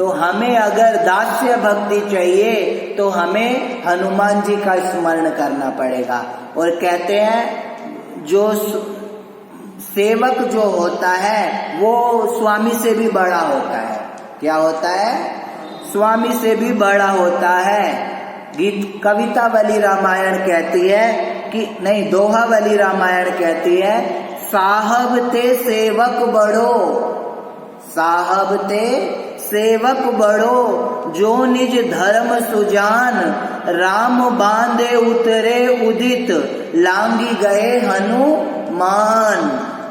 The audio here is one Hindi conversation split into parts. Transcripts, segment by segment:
तो हमें अगर दास्य भक्ति चाहिए तो हमें हनुमान जी का स्मरण करना पड़ेगा। और कहते हैं जो सेवक जो होता है वो स्वामी से भी बड़ा होता है। क्या होता है? स्वामी से भी बड़ा होता है। गीत कवितावली रामायण कहती है कि नहीं, दोहावली रामायण कहती है, साहब ते सेवक बड़ो, साहब ते सेवक बड़ो, जो निज धर्म सुजान, राम बांधे उतरे उदित, लांगी गए हनुमान।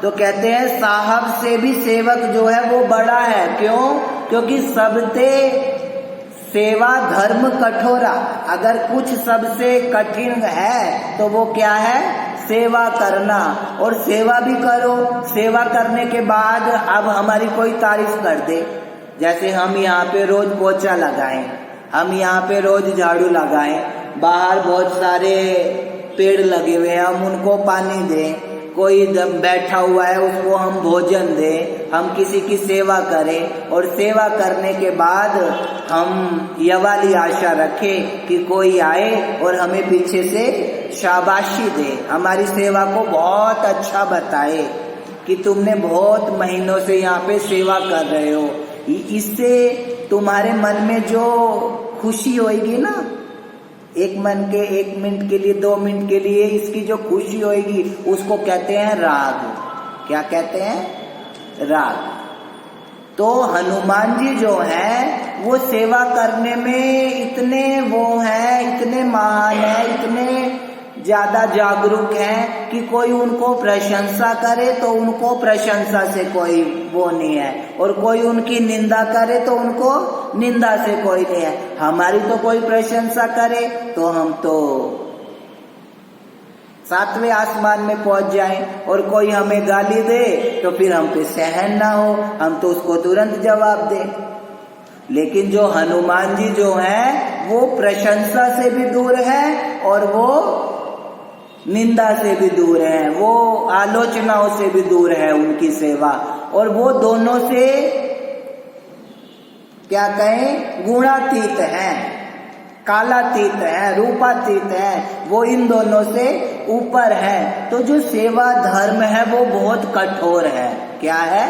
तो कहते हैं साहब से भी सेवक जो है वो बड़ा है। क्यों? क्योंकि सबसे सेवा धर्म कठोरा, अगर कुछ सबसे कठिन है तो वो क्या है? सेवा करना। और सेवा भी करो, सेवा करने के बाद अब हमारी कोई तारीफ कर दे, जैसे हम यहाँ पे रोज पोछा लगाएं, हम यहाँ पे रोज झाड़ू लगाएं, बाहर बहुत सारे पेड़ लगे हुए हैं, हम उनको पानी दें, कोई बैठा हुआ है उसको हम भोजन दें, हम किसी की सेवा करें, और सेवा करने के बाद हम यह वाली आशा रखें कि कोई आए और हमें पीछे से शाबाशी दे, हमारी सेवा को बहुत अच्छा बताए कि तुमने बहुत महीनों से यहाँ पे सेवा कर रहे हो। इससे तुम्हारे मन में जो खुशी होगी ना, एक मिनट के लिए, 2 मिनट के लिए इसकी जो खुशी होगी उसको कहते हैं राग। क्या कहते हैं? राग। तो हनुमान जी जो है वो सेवा करने में इतने वो हैं, इतने महान हैं, इतने ज्यादा जागरूक हैं कि कोई उनको प्रशंसा करे तो उनको प्रशंसा से कोई वो नहीं है, और कोई उनकी निंदा करे तो उनको निंदा से कोई नहीं है। हमारी तो कोई प्रशंसा करे तो हम तो 7वें आसमान में पहुंच जाएं, और कोई हमें गाली दे तो फिर हम पे सहन ना हो, हम तो उसको तुरंत जवाब दें। लेकिन जो हनुमान जी जो हैं वो प्रशंसा से भी दूर है और वो निंदा से भी दूर है, वो आलोचनाओं से भी दूर है उनकी सेवा, और वो दोनों से क्या कहें, गुणातीत है, कालातीत है, रूपातीत है, वो इन दोनों से ऊपर है। तो जो सेवा धर्म है वो बहुत कठोर है। क्या है?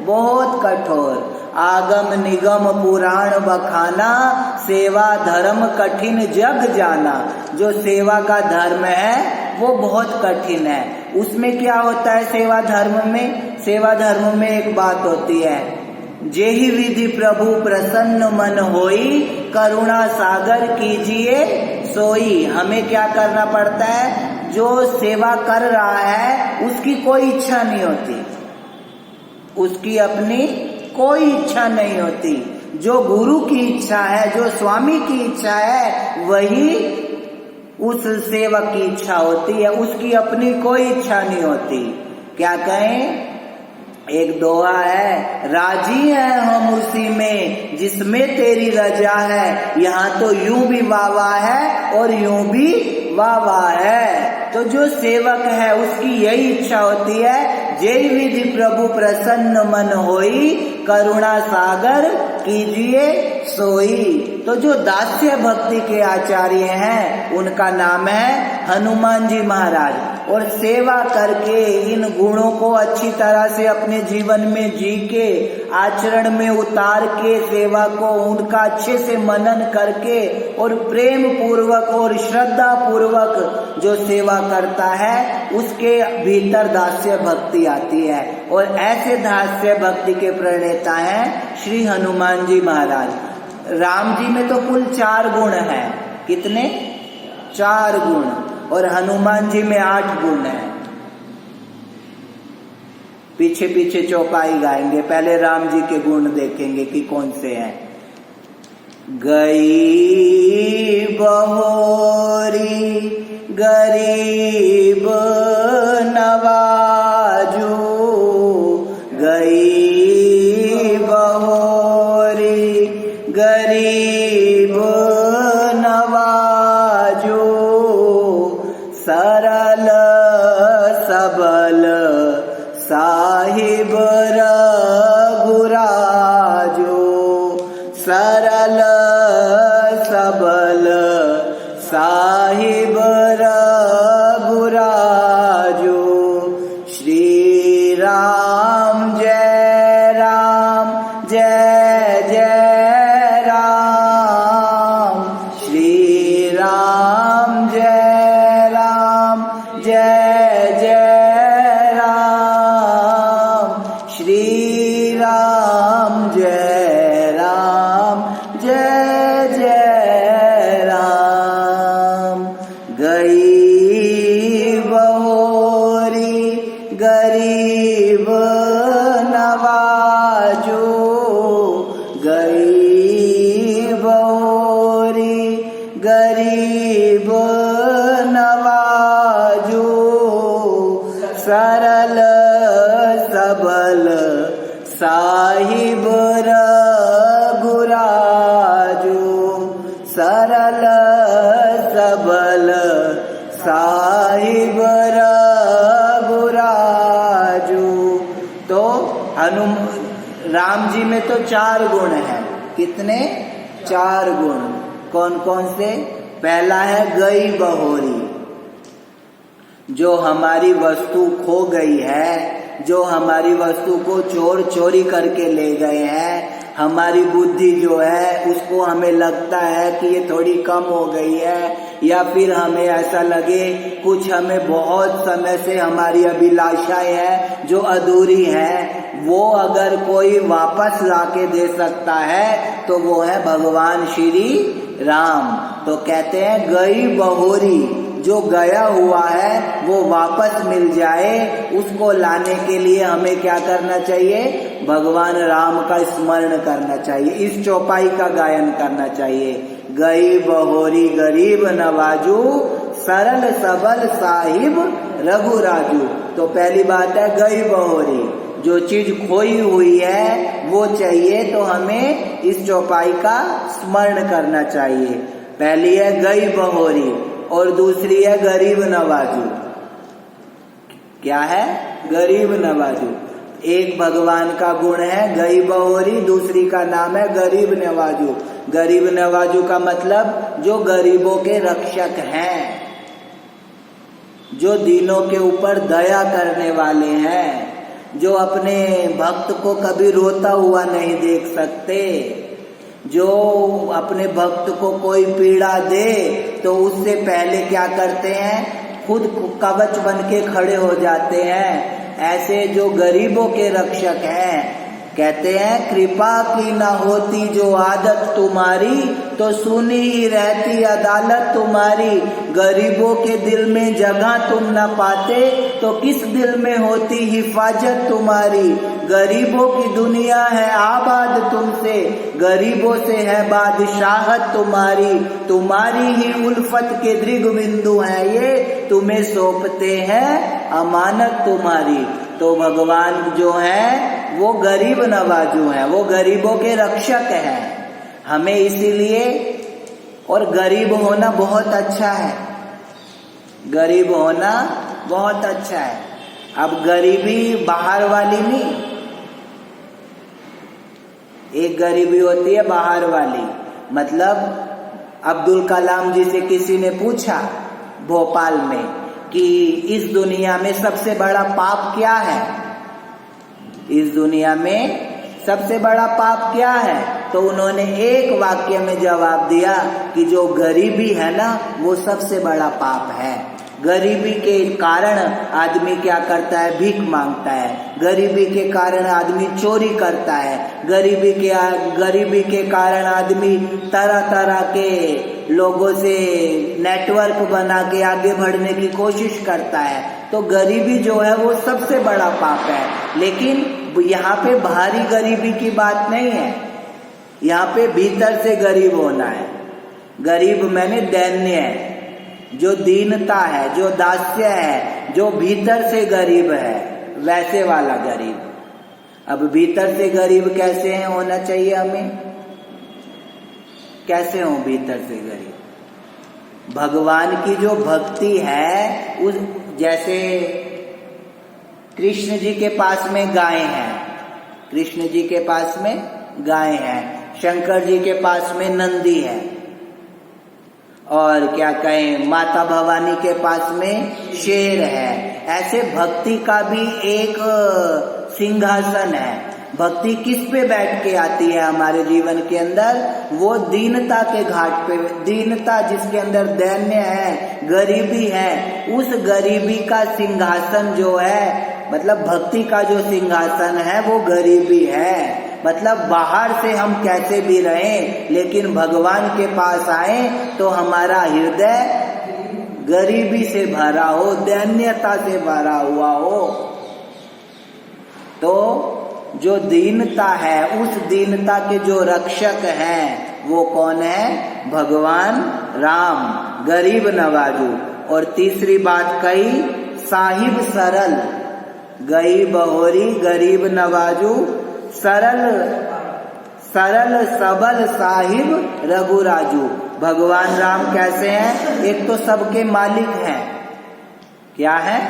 बहुत कठोर। आगम निगम पुराण बखाना, सेवा धर्म कठिन जग जाना। जो सेवा का धर्म है वो बहुत कठिन है। उसमें क्या होता है सेवा धर्म में? सेवा धर्म में एक बात होती है, जेहि विधि प्रभु प्रसन्न मन होई, करुणा सागर कीजिए सोई। हमें क्या करना पड़ता है? जो सेवा कर रहा है उसकी कोई इच्छा नहीं होती, उसकी अपनी कोई इच्छा नहीं होती। जो गुरु की इच्छा है, जो स्वामी की इच्छा है, वही उस सेवक की इच्छा होती है, उसकी अपनी कोई इच्छा नहीं होती। क्या कहें? एक दोहा है, राजी है हम उसी में जिसमें तेरी रजा है, यहाँ तो यूं भी वाह है और यूं भी वाह है। तो जो सेवक है उसकी यही इच्छा होती है, जय विधि प्रभु प्रसन्न मन होई, करुणा सागर कीजिए सोई। तो जो दास्य भक्ति के आचार्य हैं उनका नाम है हनुमान जी महाराज, और सेवा करके इन गुणों को अच्छी तरह से अपने जीवन में जी के, आचरण में उतार के, सेवा को उनका अच्छे से मनन करके और प्रेम पूर्वक और श्रद्धा पूर्वक जो सेवा करता है उसके भीतर दास्य भक्ति आती है। और ऐसे दास्य भक्ति के प्रणेता हैं श्री हनुमान जी महाराज। राम जी में तो कुल 4 गुण हैं। कितने? 4 गुण। और हनुमान जी में 8 गुण हैं। पीछे पीछे चौपाई गाएंगे, पहले राम जी के गुण देखेंगे कि कौन से हैं। गई बहोरी गरीब नवाजू, गई बहोरी गरीब नवाजू, सरल सबल साहिब रघुराजो, सरल सबल साहिब रघुराजो। श्री राम जय जय राम। श्री राम जय जय राम। श्री राम जय जय राम। गई बहोरी गरीब नवाजो। गई बहोरी गरीब नवाजो। सरल सबल साहिब रघुराजो। सरल सबल साहिब रघुराजो। तो राम जी में तो 4 गुण हैं। कितने? 4 गुण। कौन कौन से? पहला है गई बहोरी, जो हमारी वस्तु खो गई है, जो हमारी वस्तु को चोर चोरी करके ले गए हैं। हमारी बुद्धि जो है उसको हमें लगता है कि ये थोड़ी कम हो गई है, या फिर हमें ऐसा लगे कुछ हमें बहुत समय से हमारी अभिलाषाएं हैं जो अधूरी हैं, वो अगर कोई वापस लाके दे सकता है तो वो है भगवान श्री राम। तो कहते हैं गई बहोरी, जो गया हुआ है वो वापस मिल जाए, उसको लाने के लिए हमें क्या करना चाहिए? भगवान राम का स्मरण करना चाहिए, इस चौपाई का गायन करना चाहिए। गई बहोरी गरीब नवाजू, सरल सबल साहिब रघुराजू। तो पहली बात है गई बहोरी, जो चीज खोई हुई है वो चाहिए तो हमें इस चौपाई का स्मरण करना चाहिए। पहली है गई बहोरी और दूसरी है गरीब नवाजू। क्या है? गरीब नवाजू। एक भगवान का गुण है गई बहोरी, दूसरी का नाम है गरीब नवाजू। गरीब नवाजू का मतलब जो गरीबों के रक्षक हैं, जो दीनों के ऊपर दया करने वाले हैं, जो अपने भक्त को कभी रोता हुआ नहीं देख सकते, जो अपने भक्त को कोई पीड़ा दे तो उससे पहले क्या करते हैं? खुद कवच बन के खड़े हो जाते हैं। ऐसे जो गरीबों के रक्षक हैं, कहते हैं कृपा की ना होती जो आदत तुम्हारी, तो सुनी ही रहती अदालत तुम्हारी। गरीबों के दिल में जगह तुम न पाते, तो किस दिल में होती हिफाजत तुम्हारी। गरीबों की दुनिया है आबाद तुमसे, गरीबों से है बादशाहत तुम्हारी। तुम्हारी ही उल्फत के दृग बिंदु है ये, तुम्हें सौंपते हैं अमानत तुम्हारी। तो भगवान जो है वो गरीब नवाजू हैं, वो गरीबों के रक्षक हैं। हमें इसीलिए, और गरीब होना बहुत अच्छा है, गरीब होना बहुत अच्छा है। अब गरीबी बाहर वाली नहीं, एक गरीबी होती है बाहर वाली। मतलब अब्दुल कलाम जी से किसी ने पूछा भोपाल में कि इस दुनिया में सबसे बड़ा पाप क्या है, इस दुनिया में सबसे बड़ा पाप क्या है? तो उन्होंने एक वाक्य में जवाब दिया कि जो गरीबी है ना वो सबसे बड़ा पाप है। गरीबी के कारण आदमी क्या करता है? भीख मांगता है। गरीबी के कारण आदमी चोरी करता है। गरीबी के कारण आदमी तरह तरह के लोगों से नेटवर्क बना के आगे बढ़ने की कोशिश करता है। तो गरीबी जो है वो सबसे बड़ा पाप है। लेकिन यहाँ पे बाहरी गरीबी की बात नहीं है, यहाँ पे भीतर से गरीब होना है। गरीब मैंने दैन्य है, जो दीनता है, जो दास्य है, जो भीतर से गरीब है, वैसे वाला गरीब। अब भीतर से गरीब कैसे है होना चाहिए हमें? कैसे हो भीतर से गरीब? भगवान की जो भक्ति है, उस जैसे कृष्ण जी के पास में गाय हैं, कृष्ण जी के पास में गाय हैं, शंकर जी के पास में नंदी है, और क्या कहें माता भवानी के पास में शेर है। ऐसे भक्ति का भी एक सिंहासन है। भक्ति किस पे बैठ के आती है हमारे जीवन के अंदर? वो दीनता के घाट पे, दीनता जिसके अंदर दैन्य है, गरीबी है, उस गरीबी का सिंहासन जो है, मतलब भक्ति का जो सिंहासन है वो गरीबी है। मतलब बाहर से हम कैसे भी रहें, लेकिन भगवान के पास आए तो हमारा हृदय गरीबी से भरा हो, दैन्यता से भरा हुआ हो। तो जो दीनता है, उस दीनता के जो रक्षक हैं वो कौन है? भगवान राम, गरीब नवाजू। और तीसरी बात कही, साहिब सरल, गई बहोरी गरीब नवाजू, सरल सरल सबल साहिब रघुराजू। भगवान राम कैसे हैं? एक तो सबके मालिक हैं। क्या है?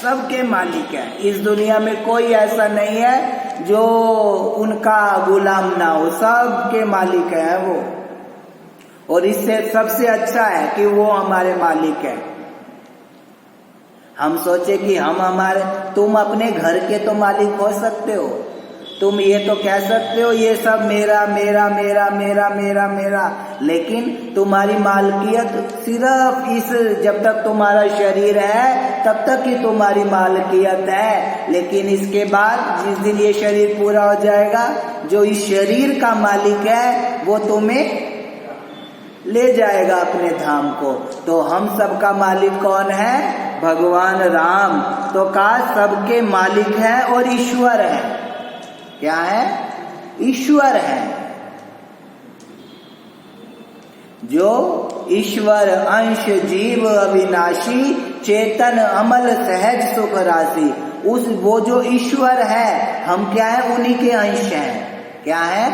सबके मालिक है। इस दुनिया में कोई ऐसा नहीं है जो उनका गुलाम ना हो, सबके मालिक है वो। और इससे सबसे अच्छा है कि वो हमारे मालिक है। हम सोचे कि हम हमारे, तुम अपने घर के तो मालिक हो सकते हो, तुम ये तो कह सकते हो ये सब मेरा मेरा मेरा मेरा मेरा मेरा, लेकिन तुम्हारी मालकियत सिर्फ इस, जब तक तुम्हारा शरीर है तब तक ही तुम्हारी मालकियत है। लेकिन इसके बाद जिस दिन ये शरीर पूरा हो जाएगा, जो इस शरीर का मालिक है वो तुम्हें ले जाएगा अपने धाम को। तो हम सबका मालिक कौन है? भगवान राम। तो कहा सबके मालिक है और ईश्वर है। क्या है? ईश्वर है। जो ईश्वर अंश जीव अविनाशी, चेतन अमल सहज सुख राशि। उस वो जो ईश्वर है, हम क्या है? उन्हीं के अंश हैं। क्या है?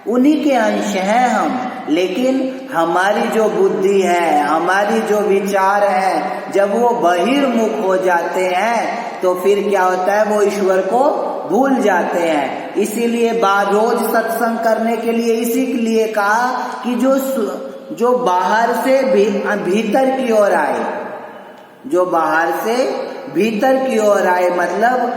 उन्हीं के अंश हैं हम। लेकिन हमारी जो बुद्धि है, हमारी जो विचार है, जब वो बहिर्मुख हो जाते हैं तो फिर क्या होता है? वो ईश्वर को भूल जाते हैं। इसीलिए रोज सत्संग करने के लिए इसी के लिए कहा कि जो बाहर से भीतर की ओर आए, जो बाहर से भीतर की ओर आए, मतलब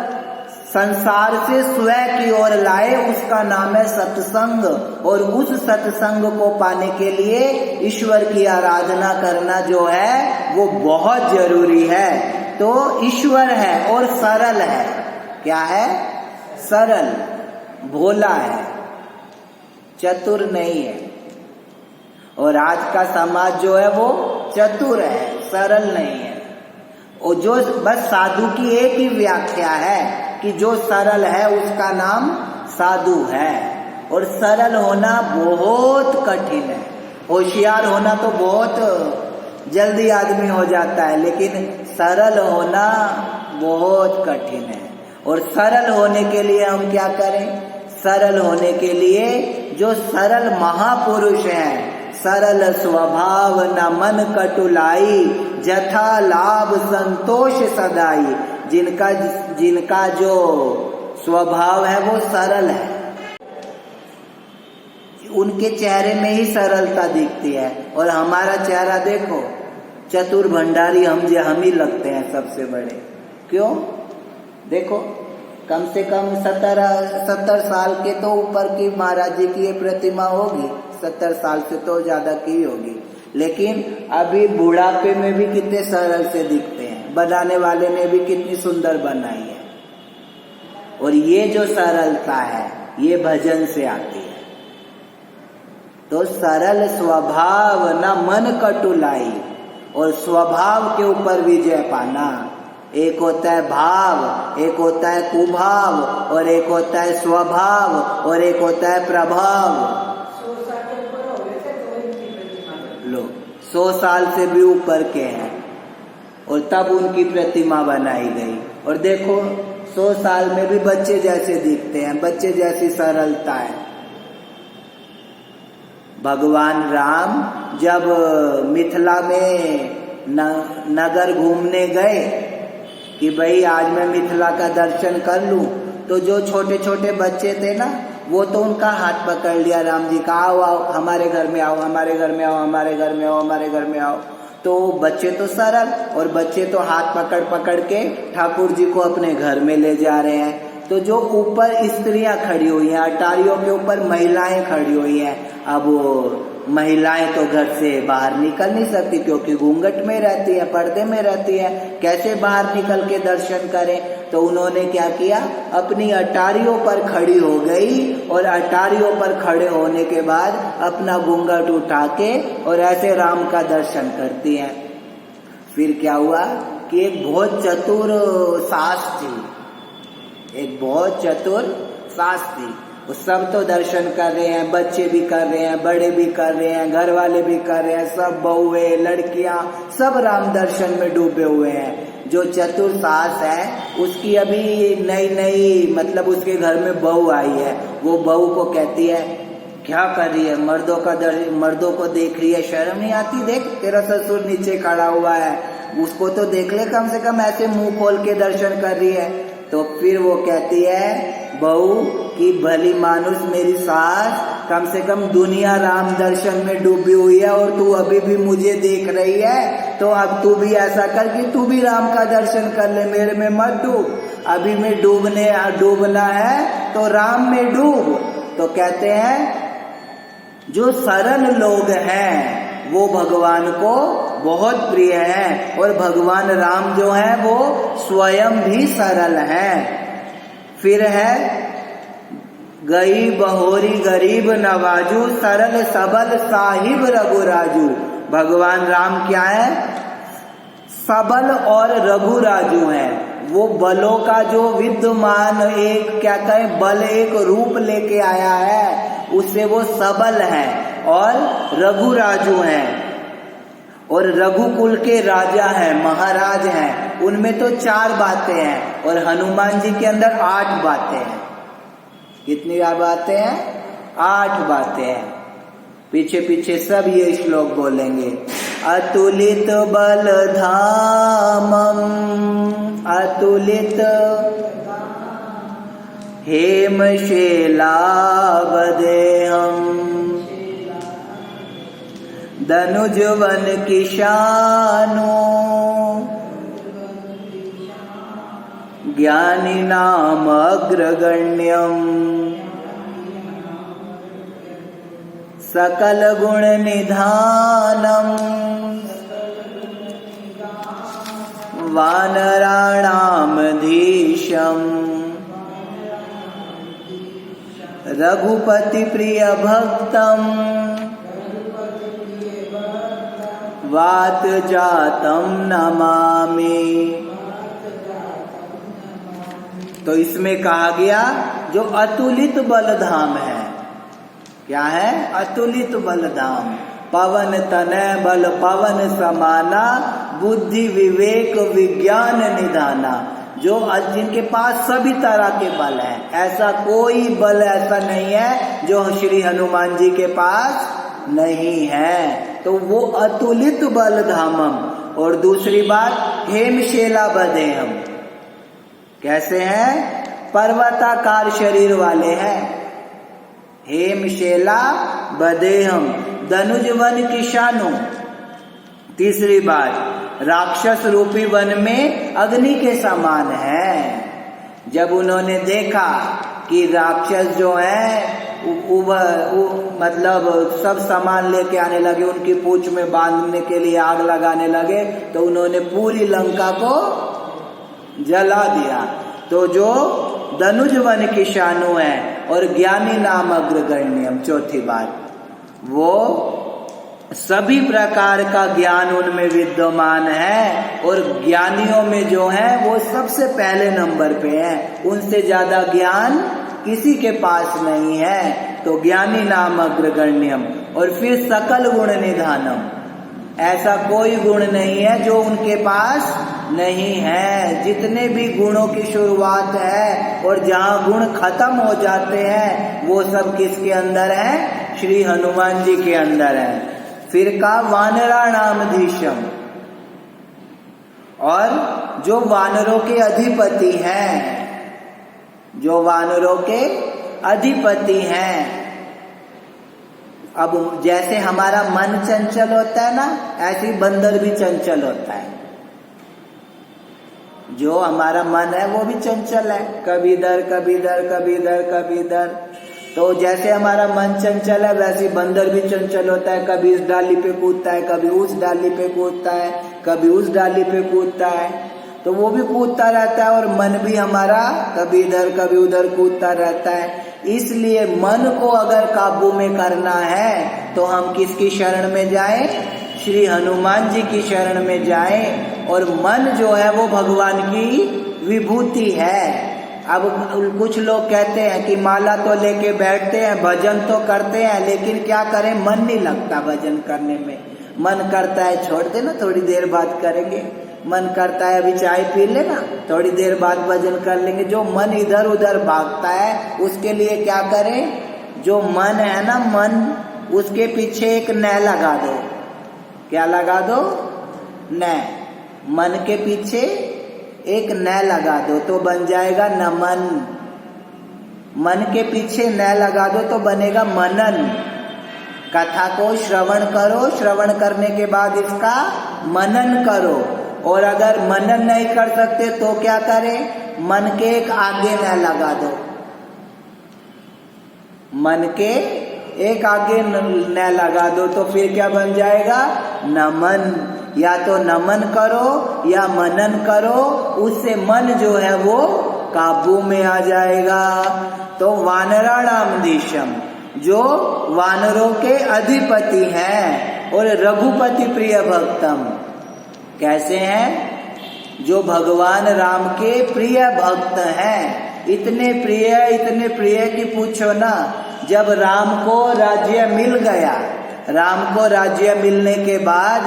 संसार से स्वयं की ओर लाए, उसका नाम है सत्संग। और उस सत्संग को पाने के लिए ईश्वर की आराधना करना जो है वो बहुत जरूरी है। तो ईश्वर है और सरल है। क्या है? सरल, भोला है, चतुर नहीं है। और आज का समाज जो है वो चतुर है, सरल नहीं है। और जो बस साधु की एक ही व्याख्या है कि जो सरल है उसका नाम साधु है। और सरल होना बहुत कठिन है। होशियार होना तो बहुत जल्दी आदमी हो जाता है, लेकिन सरल होना बहुत कठिन है। और सरल होने के लिए हम क्या करें? सरल होने के लिए जो सरल महापुरुष हैं, सरल स्वभाव न मन कटुलाई, जथा लाभ संतोष सदाई। जिनका जो स्वभाव है वो सरल है, उनके चेहरे में ही सरलता दिखती है। और हमारा चेहरा देखो, चतुर भंडारी हम ही लगते हैं सबसे बड़े। क्यों? देखो, कम से कम 70 साल के तो ऊपर की महाराज जी की ये प्रतिमा होगी, 70 साल से तो ज्यादा की होगी। लेकिन अभी बुढ़ापे में भी कितने सरल से दिखते हैं। बनाने वाले ने भी कितनी सुंदर बनाई है। और ये जो सरलता है ये भजन से आती है। तो सरल स्वभाव न मन कटुलाई, और स्वभाव के ऊपर विजय पाना। एक होता है भाव, एक होता है कुभाव, और एक होता है स्वभाव, और एक होता है प्रभाव। लो, 100 साल से भी ऊपर के हैं और तब उनकी प्रतिमा बनाई गई। और देखो 100 साल में भी बच्चे जैसे दिखते हैं, बच्चे जैसी सरलता है। भगवान राम जब मिथिला में नगर घूमने गए कि भाई आज मैं मिथिला का दर्शन कर लूं, तो जो छोटे छोटे बच्चे थे ना, वो तो उनका हाथ पकड़ लिया राम जी का, आओ आओ हमारे घर में आओ, हमारे घर में आओ, हमारे घर में आओ, हमारे घर में आओ। तो बच्चे तो सरल, और बच्चे तो हाथ पकड़ पकड़ के ठाकुर जी को अपने घर में ले जा रहे हैं। तो जो ऊपर स्त्रियां खड़ी हुई हैं, अटारियों के ऊपर महिलाएं खड़ी हुई हैं। अब वो महिलाएं तो घर से बाहर निकल नहीं सकती क्योंकि घूंघट में रहती है, पर्दे में रहती है, कैसे बाहर निकल के दर्शन करें। तो उन्होंने क्या किया, अपनी अटारियों पर खड़ी हो गई, और अटारियों पर खड़े होने के बाद अपना घूंघट उठा के और ऐसे राम का दर्शन करती हैं। फिर क्या हुआ कि एक बहुत चतुर सास थी, एक बहुत चतुर सास थी। वो सब तो दर्शन कर रहे हैं, बच्चे भी कर रहे हैं, बड़े भी कर रहे हैं, घर वाले भी कर रहे हैं, सब बहुए लड़कियां सब राम दर्शन में डूबे हुए हैं। जो चतुर सास है उसकी अभी नई नई मतलब उसके घर में बहू आई है। वो बहू को कहती है, क्या कर रही है, मर्दों को देख रही है, शर्म नहीं आती, देख तेरा ससुर नीचे खड़ा हुआ है, उसको तो देख ले कम से कम, ऐसे मुंह खोल के दर्शन कर रही है। तो फिर वो कहती है बहू की भली मानुस मेरी सास, कम से कम दुनिया राम दर्शन में डूबी हुई है और तू अभी भी मुझे देख रही है, तो अब तू भी ऐसा कर कि तू भी राम का दर्शन कर ले, मेरे में मत डूब, अभी में डूबना है तो राम में डूब। तो कहते हैं जो सरल लोग हैं वो भगवान को बहुत प्रिय है, और भगवान राम जो है वो स्वयं भी सरल है। फिर है गई बहोरी गरीब नवाजू, सरल सबल साहिब रघुराजू। भगवान राम क्या है, सबल और रघुराजू है। वो बलों का जो विद्यमान एक क्या कहें बल एक रूप लेके आया है, उससे वो सबल है और रघुराजू हैं, और रघुकुल के राजा हैं, महाराज हैं। उनमें तो 4 बातें हैं और हनुमान जी के अंदर 8 बातें हैं। कितनी बातें हैं, 8 बातें हैं। पीछे पीछे सब ये श्लोक बोलेंगे। अतुलित बल धामम, अतुलित हेम शैलावदेहम, धनुजवन किशानो, ज्ञानी नाम अग्रगण्यम, सकल गुण निधानम, वानराणाम धीशम, रघुपति प्रिय भक्तम, वात जातम नमामि। तो इसमें कहा गया जो अतुलित बलधाम है, क्या है, अतुलित बलधाम, पवन तनय बल पवन समाना, बुद्धि विवेक विज्ञान निधाना। जो जिनके पास सभी तरह के बल हैं, ऐसा कोई बल ऐसा नहीं है जो श्री हनुमान जी के पास नहीं है। तो वो अतुलित बल धामम। और दूसरी बात हेमशेला बदेहम, कैसे हैं, पर्वताकार शरीर वाले हैं। हेमशेला बदेहम, धनुजवन किशानु। तीसरी बात राक्षस रूपी वन में अग्नि के समान है। जब उन्होंने देखा कि राक्षस जो है मतलब सब सामान लेके आने लगे, उनकी पूंछ में बांधने के लिए आग लगाने लगे, तो उन्होंने पूरी लंका को जला दिया। तो जो धनुजवन किशानु है और ज्ञानी नाम अग्रगण्यम, चौथी बात, वो सभी प्रकार का ज्ञान उनमें विद्यमान है, और ज्ञानियों में जो है वो सबसे पहले नंबर पे है, उनसे ज्यादा ज्ञान किसी के पास नहीं है। तो ज्ञानी नाम अग्रगण्यम। और फिर सकल गुण निधानम, ऐसा कोई गुण नहीं है जो उनके पास नहीं है। जितने भी गुणों की शुरुआत है और जहाँ गुण खत्म हो जाते हैं वो सब किसके अंदर है, श्री हनुमान जी के अंदर है। फिर का वानराणामधीशम, और जो वानरों के अधिपति हैं, जो वानरों के अधिपति हैं। अब जैसे हमारा मन चंचल होता है ना, ऐसे ही बंदर भी चंचल होता है। जो हमारा मन है वो भी चंचल है, कभी इधर कभी इधर कभी इधर कभी इधर। तो जैसे हमारा मन चंचल है वैसे बंदर भी चंचल होता है, कभी इस डाली पे कूदता है, कभी उस डाली पे कूदता है, कभी उस डाली पे कूदता है। तो वो भी कूदता रहता है और मन भी हमारा कभी इधर कभी उधर कूदता रहता है। इसलिए मन को अगर काबू में करना है तो हम किसकी शरण में जाएं? श्री हनुमान जी की शरण में जाएं। और मन जो है वो भगवान की विभूति है। अब कुछ लोग कहते हैं कि माला तो लेके बैठते हैं, भजन तो करते हैं, लेकिन क्या करें, मन नहीं लगता भजन करने में। मन करता है छोड़ देना, थोड़ी देर बाद करेंगे। मन करता है अभी चाय पी लेना, थोड़ी देर बाद भजन कर लेंगे। जो मन इधर उधर भागता है उसके लिए क्या करें? जो मन है ना, मन, उसके पीछे एक न लगा दो। क्या लगा दो? न। मन के पीछे एक न लगा दो तो बन जाएगा नमन। मन के पीछे न लगा दो तो बनेगा मनन। कथा को श्रवण करो, श्रवण करने के बाद इसका मनन करो। और अगर मनन नहीं कर सकते तो क्या करें? मन के एक आगे न लगा दो। मन के एक आगे न लगा दो तो फिर क्या बन जाएगा? नमन। या तो नमन करो या मनन करो, उससे मन जो है वो काबू में आ जाएगा। तो वानराणाम दिशम, जो वानरों के अधिपति हैं, और रघुपति प्रिय भक्तम, कैसे हैं? जो भगवान राम के प्रिय भक्त हैं। इतने प्रिय कि पूछो ना। जब राम को राज्य मिल गया, राम को राज्य मिलने के बाद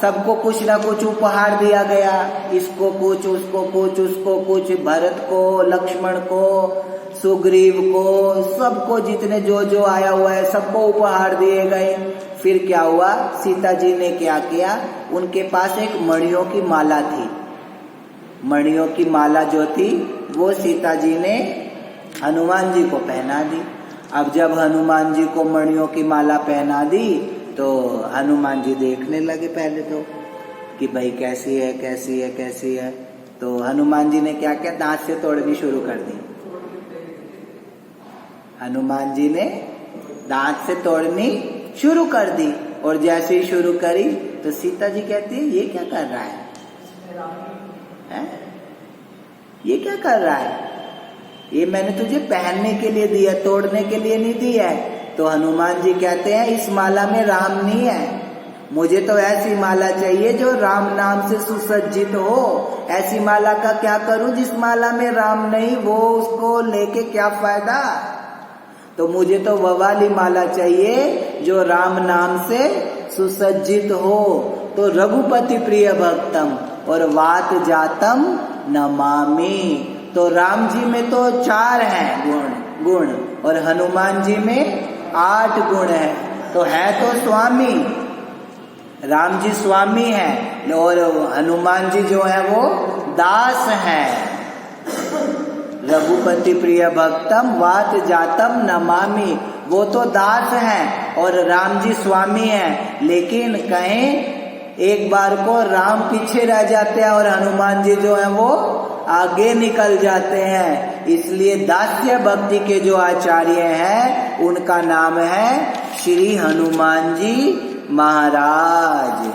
सबको कुछ ना कुछ उपहार दिया गया। इसको कुछ, उसको कुछ, उसको कुछ, भरत को, लक्ष्मण को, सुग्रीव को, सबको जितने जो जो आया हुआ है सबको उपहार दिए गए। फिर क्या हुआ? सीता जी ने क्या किया? उनके पास एक मणियों की माला थी। मणियों की माला जो थी वो सीता जी ने हनुमान जी को पहना दी। अब जब हनुमान जी को मणियों की माला पहना दी तो हनुमान जी देखने लगे पहले तो कि भाई कैसी है कैसी है कैसी है। तो हनुमान जी ने क्या किया? दांत से तोड़नी शुरू कर दी। हनुमान जी ने दांत से तोड़नी शुरू कर दी। और जैसे ही शुरू करी तो सीता जी कहती है ये क्या कर रहा है? ये क्या कर रहा है? ये मैंने तुझे पहनने के लिए दिया, तोड़ने के लिए नहीं दिया है। तो हनुमान जी कहते हैं इस माला में राम नहीं है। मुझे तो ऐसी माला चाहिए जो राम नाम से सुसज्जित हो। ऐसी माला का क्या करूं जिस माला में राम नहीं, वो उसको लेके क्या फायदा। तो मुझे तो वो वाली माला चाहिए जो राम नाम से सुसज्जित हो। तो रघुपति प्रिय भक्तम और वात जातम नमामि। तो राम जी में तो 4 हैं गुण और हनुमान जी में 8 गुण है। तो है तो स्वामी, राम जी स्वामी है और हनुमान जी जो है वो दास है। रघुपति प्रिय भक्तम वात जातम नमामि, वो तो दास हैं और राम जी स्वामी हैं। लेकिन कहें एक बार को राम पीछे रह जाते हैं और हनुमान जी जो है वो आगे निकल जाते हैं। इसलिए दास्य भक्ति के जो आचार्य हैं उनका नाम है श्री हनुमान जी महाराज।